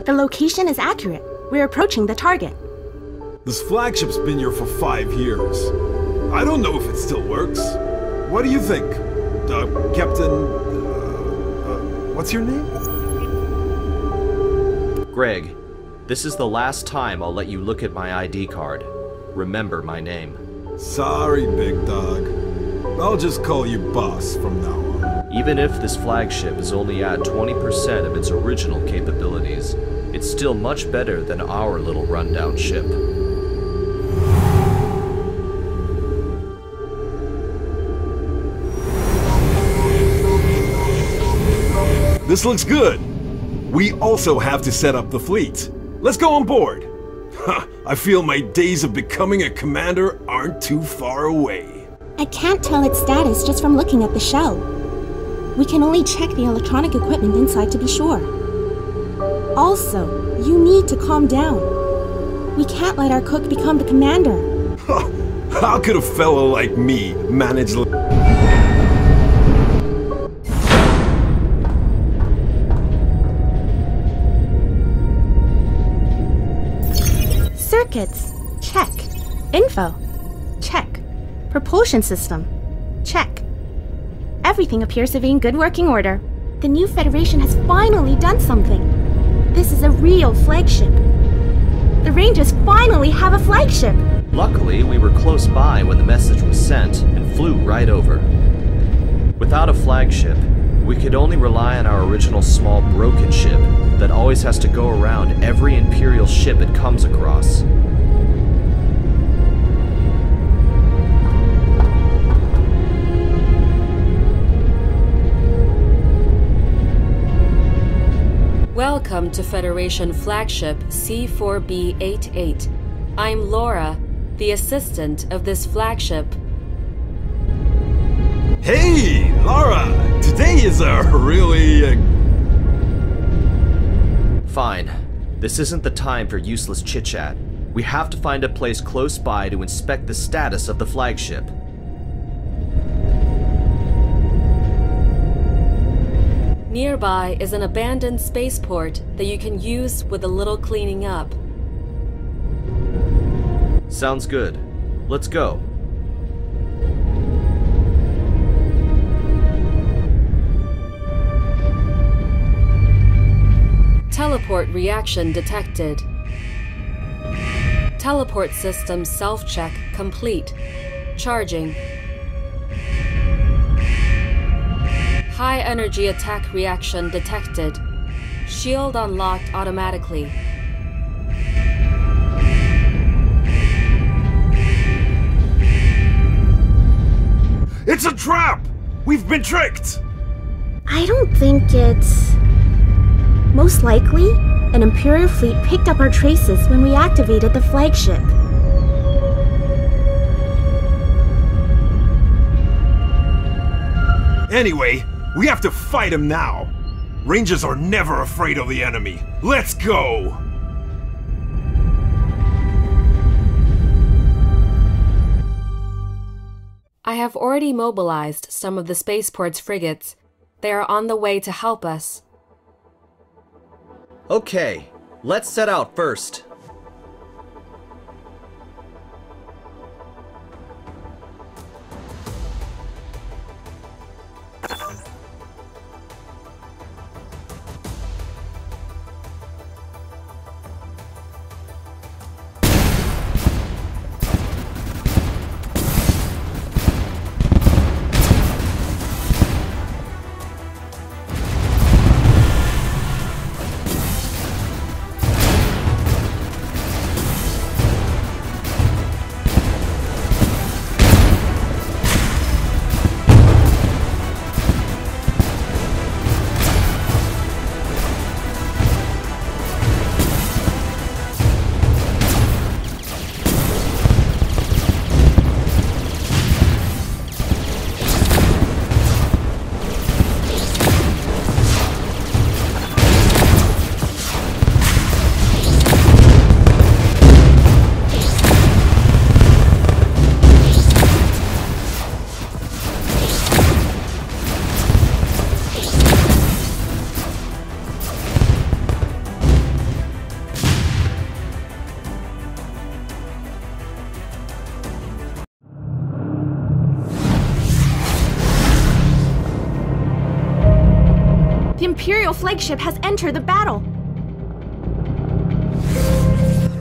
The location is accurate. We're approaching the target. This flagship's been here for 5 years. I don't know if it still works. What do you think, Captain... what's your name? Greg, this is the last time I'll let you look at my ID card. Remember my name. Sorry, big dog. I'll just call you boss from now on. Even if this flagship is only at 20% of its original capabilities, it's still much better than our little rundown ship. This looks good. We also have to set up the fleet. Let's go on board. I feel my days of becoming a commander aren't too far away. I can't tell its status just from looking at the shell. We can only check the electronic equipment inside to be sure. Also, you need to calm down. We can't let our cook become the commander. How could a fellow like me manage... Circuits, check. Info, check. Propulsion system, check. Everything appears to be in good working order. The new Federation has finally done something. This is a real flagship. The Rangers finally have a flagship. Luckily, we were close by when the message was sent and flew right over. Without a flagship, we could only rely on our original small broken ship that always has to go around every Imperial ship it comes across. Welcome to Federation flagship C4B88. I'm Laura, the assistant of this flagship. Hey, Laura! Today is a really... Fine. This isn't the time for useless chit-chat. We have to find a place close by to inspect the status of the flagship. Nearby is an abandoned spaceport that you can use with a little cleaning up. Sounds good. Let's go. Teleport reaction detected. Teleport system self-check complete. Charging. High energy attack reaction detected. Shield unlocked automatically. It's a trap! We've been tricked! I don't think it's... Most likely, an Imperial fleet picked up our traces when we activated the flagship. Anyway, we have to fight him now. Rangers are never afraid of the enemy. Let's go! I have already mobilized some of the spaceport's frigates. They are on the way to help us. Okay, let's set out first. The Imperial flagship has entered the battle!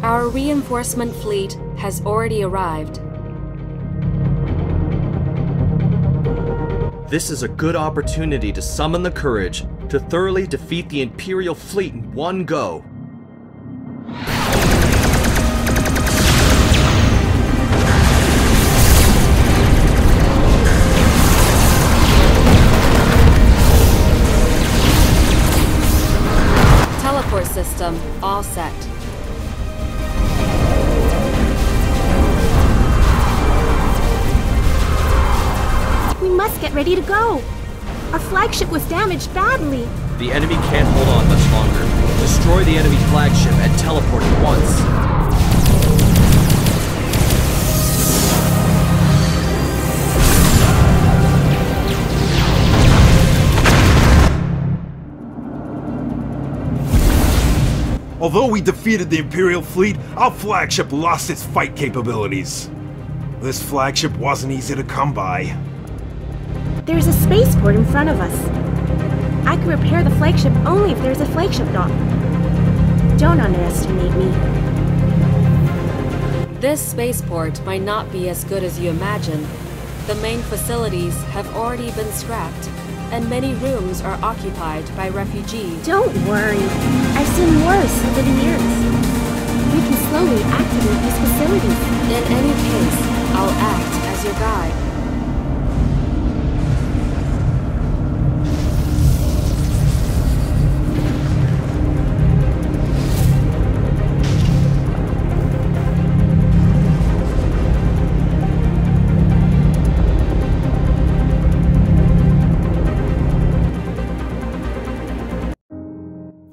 Our reinforcement fleet has already arrived. This is a good opportunity to summon the courage to thoroughly defeat the Imperial fleet in one go. Teleport system all set. We must get ready to go! Our flagship was damaged badly! The enemy can't hold on much longer. Destroy the enemy flagship and teleport at once. Although we defeated the Imperial fleet, our flagship lost its fight capabilities. This flagship wasn't easy to come by. There's a spaceport in front of us. I can repair the flagship only if there's a flagship dock. Don't underestimate me. This spaceport might not be as good as you imagine. The main facilities have already been scrapped, and many rooms are occupied by refugees. Don't worry. I've seen worse over the years. We can slowly activate these facilities. In any case, I'll act as your guide.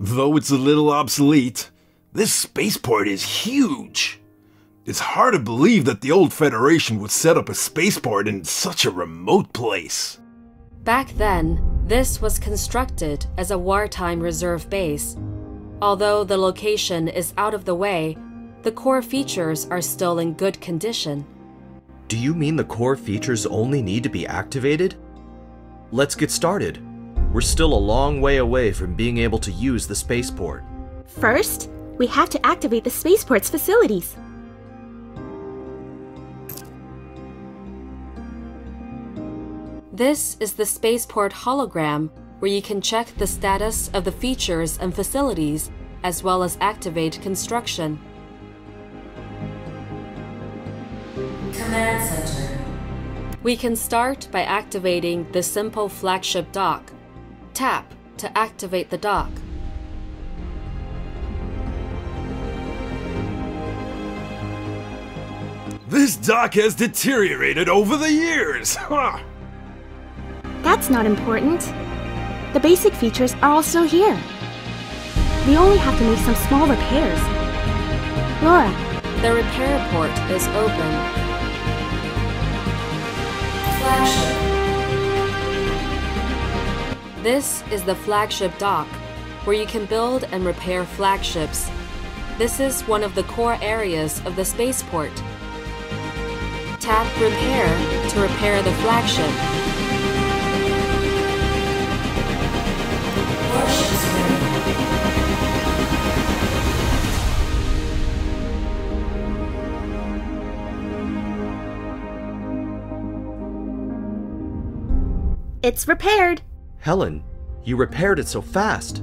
Though it's a little obsolete, this spaceport is huge. It's hard to believe that the old Federation would set up a spaceport in such a remote place. Back then, this was constructed as a wartime reserve base. Although the location is out of the way, the core features are still in good condition. Do you mean the core features only need to be activated? Let's get started. We're still a long way away from being able to use the spaceport. First, we have to activate the spaceport's facilities. This is the spaceport hologram, where you can check the status of the features and facilities, as well as activate construction. Command Center. We can start by activating the simple flagship dock. Tap to activate the dock. This dock has deteriorated over the years! That's not important. The basic features are all still here. We only have to make some small repairs. Laura. The repair port is open. Flagship. This is the flagship dock, where you can build and repair flagships. This is one of the core areas of the spaceport. Tap Repair to repair the flagship. It's repaired. Helen, you repaired it so fast.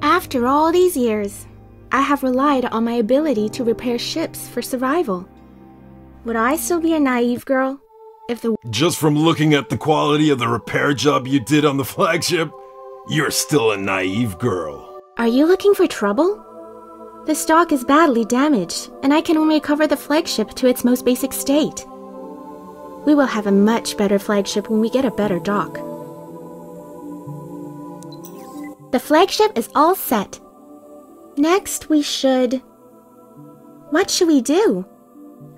After all these years, I have relied on my ability to repair ships for survival. Would I still be a naive girl if the— Just from looking at the quality of the repair job you did on the flagship, you're still a naive girl. Are you looking for trouble? This dock is badly damaged, and I can only recover the flagship to its most basic state. We will have a much better flagship when we get a better dock. The flagship is all set. Next, we should— What should we do?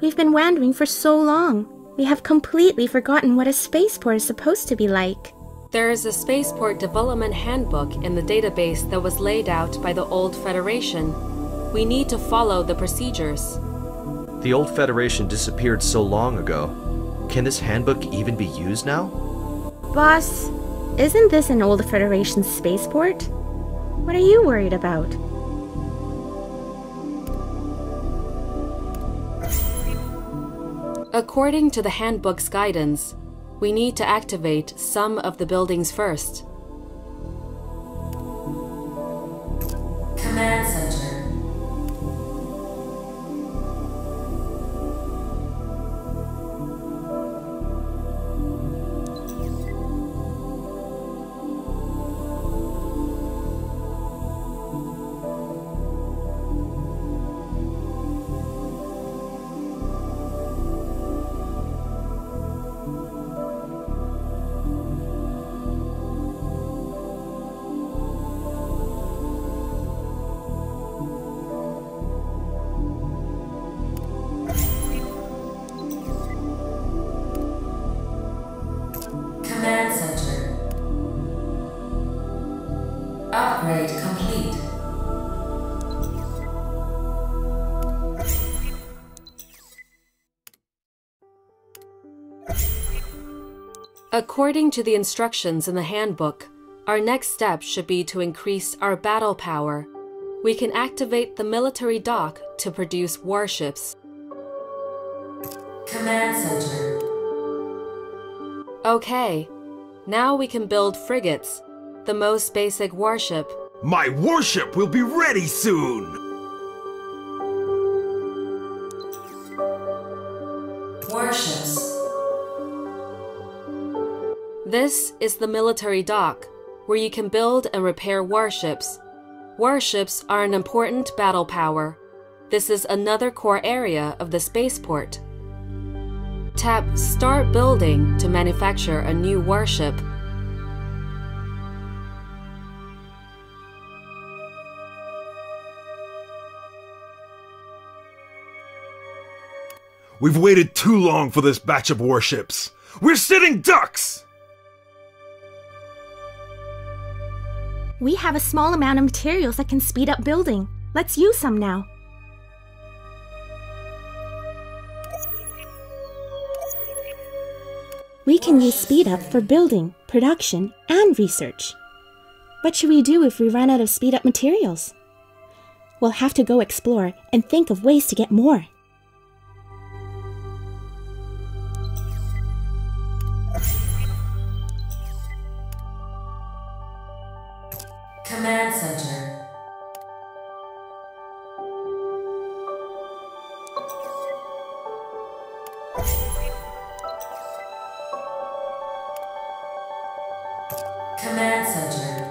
We've been wandering for so long. We have completely forgotten what a spaceport is supposed to be like. There is a spaceport development handbook in the database that was laid out by the old Federation. We need to follow the procedures. The old Federation disappeared so long ago. Can this handbook even be used now? Boss, Isn't this an old Federation spaceport? What are you worried about? According to the handbook's guidance, we need to activate some of the buildings first. Command Center. Command Center. Upgrade complete. According to the instructions in the handbook, our next step should be to increase our battle power. We can activate the military dock to produce warships. Command Center. Okay, now we can build frigates, the most basic warship. My warship will be ready soon! Warships. This is the military dock, where you can build and repair warships. Warships are an important battle power. This is another core area of the spaceport. Tap Start Building to manufacture a new warship. We've waited too long for this batch of warships. We're sitting ducks! We have a small amount of materials that can speed up building. Let's use some now. We can use speed up for building, production, and research. What should we do if we run out of speed up materials? We'll have to go explore and think of ways to get more. Command Center. Command Center.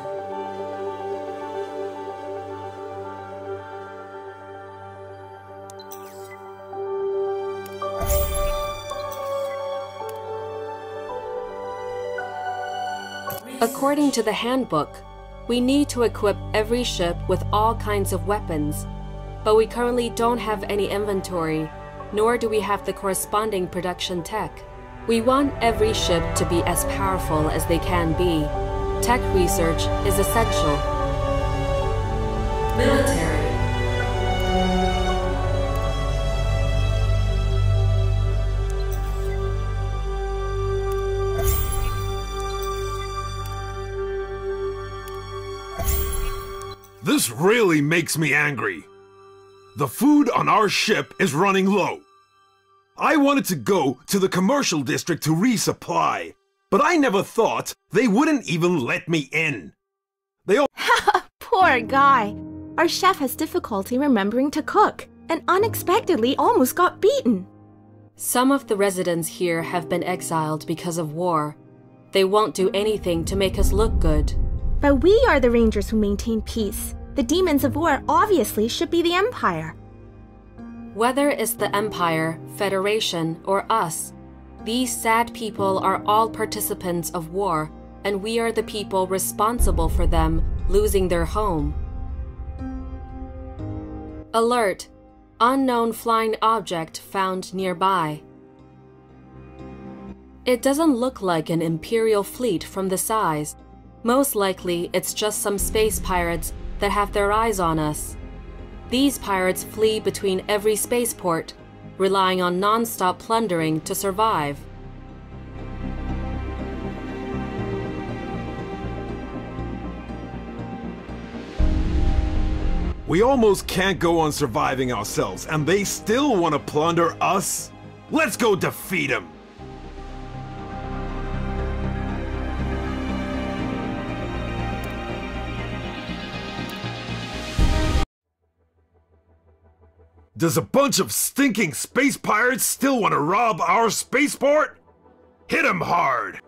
According to the handbook, we need to equip every ship with all kinds of weapons, but we currently don't have any inventory, nor do we have the corresponding production tech. We want every ship to be as powerful as they can be. Tech research is essential. Military. This really makes me angry. The food on our ship is running low. I wanted to go to the commercial district to resupply, but I never thought they wouldn't even let me in. Poor guy. Our chef has difficulty remembering to cook and unexpectedly almost got beaten. Some of the residents here have been exiled because of war. They won't do anything to make us look good. But we are the Rangers who maintain peace. The demons of war obviously should be the Empire. Whether it's the Empire, Federation, or us, these sad people are all participants of war, and we are the people responsible for them losing their home. Alert! Unknown flying object found nearby. It doesn't look like an Imperial fleet from the size. Most likely, it's just some space pirates that have their eyes on us. These pirates flee between every spaceport, relying on non-stop plundering to survive. We almost can't go on surviving ourselves, and they still want to plunder us? Let's go defeat them! Does a bunch of stinking space pirates still want to rob our spaceport? Hit 'em hard!